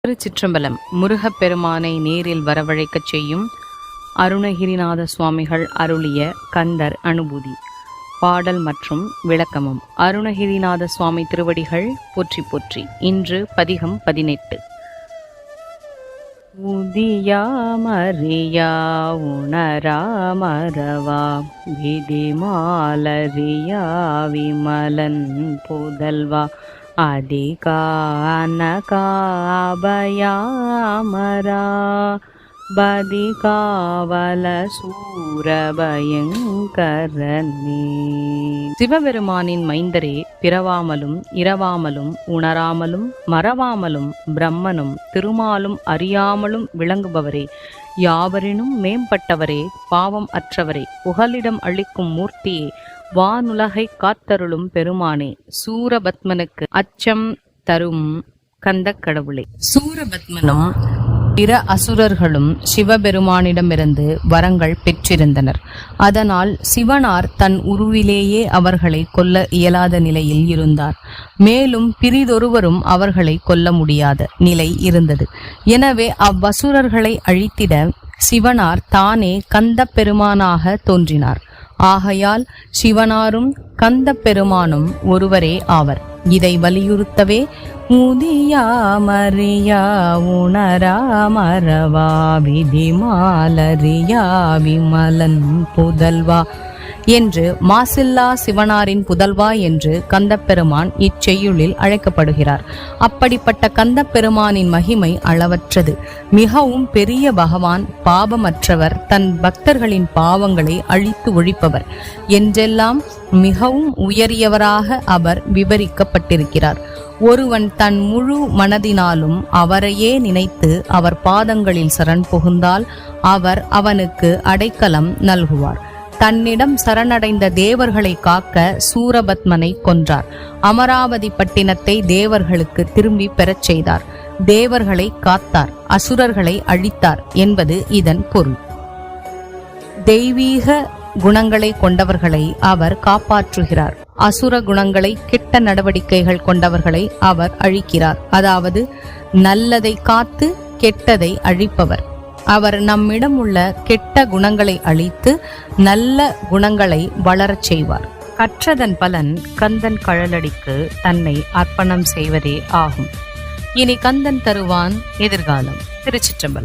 திருச்சிற்றம்பலம். முருகப்பெருமானை நேரில் வரவழைக்கச் செய்யும் அருணகிரிநாத சுவாமிகள் அருளிய கந்தர் அனுபூதி பாடல் மற்றும் விளக்கமும். அருணகிரிநாத சுவாமி திருவடிகள் போற்றி போற்றி. இன்று பதிகம் 18. உதியாமறியா உணராமரவா விதிமாலரியா விமலன் புதல்வா அதிகானகாபயாமரா பதிகாவல சூரபயங்கரனே. சிவபெருமானின் மைந்தரே, பிறவாமலும் இரவாமலும் உணராமலும் மறவாமலும் பிரம்மனும் திருமாலும் அறியாமலும் விளங்குபவரே, யாவரினும் மேம்பட்டவரே, பாவம் அற்றவரே, புகலிடம் அளிக்கும் மூர்த்தியே, வானுலகை காத்தருளும் பெருமானே, சூரபத்மனுக்கு அச்சம் தரும் கந்த கடவுளே. சூரபத்மனும் பிற அசுரர்களும் சிவபெருமானிடமிருந்து வரங்கள் பெற்றிருந்தனர். அதனால் சிவனார் தன் உருவிலேயே அவர்களை கொல்ல இயலாத நிலையில் இருந்தார். மேலும் பிரிதொருவரும் அவர்களை கொல்ல முடியாத நிலை இருந்தது. எனவே அவ்வசுரர்களை அழித்திட சிவனார் தானே கந்த பெருமானாக தோன்றினார். ஆகையால் சிவனாரும் கந்த பெருமானும் ஒருவரே ஆவர். இதை வலியுறுத்தவே முதியாமறியா உணராமரவா விதிமாலரியா விமலன் புதல்வா என்று மாசில்லா சிவனாரின் புதல்வா என்று கந்தப்பெருமான் இச்செய்யுளில் அழைக்கப்படுகிறார். அப்படிப்பட்ட கந்தப்பெருமானின் மகிமை அளவற்றது. மிகவும் பெரிய பகவான், பாபமற்றவர், தன் பக்தர்களின் பாவங்களை அழித்து ஒழிப்பவர் என்றெல்லாம் மிகவும் உயரியவராக அவர் விவரிக்கப்பட்டிருக்கிறார். ஒருவன் தன் முழு மனதினாலும் அவரையே நினைத்து அவர் பாதங்களில் சரண் புகுந்தால் அவர் அவனுக்கு அடைக்கலம் நல்குவார். தன்னிடம் சரணடைந்த தேவர்களை காக்க சூரபத்மனை கொன்றார். அமராவதி பட்டினத்தை தேவர்களுக்கு திரும்பி பெறச் செய்தார். தேவர்களை காத்தார், அசுரர்களை அழித்தார் என்பது இதன் பொருள். தெய்வீக குணங்களை கொண்டவர்களை அவர் காப்பாற்றுகிறார். அசுர குணங்களை, கெட்ட நடவடிக்கைகள் கொண்டவர்களை அவர் அழிக்கிறார். அதாவது நல்லதை காத்து கெட்டதை அழிப்பவர். அவர் நம்மிடம் உள்ள கெட்ட குணங்களை அழித்து நல்ல குணங்களை வளரச் செய்வார். கற்றதன் பலன் கந்தன் கழலடிக்கு தன்னை அர்ப்பணம் செய்வதே ஆகும். இனி கந்தன் தருவான் எதிர்காலம். திருச்சிற்றம்பலம்.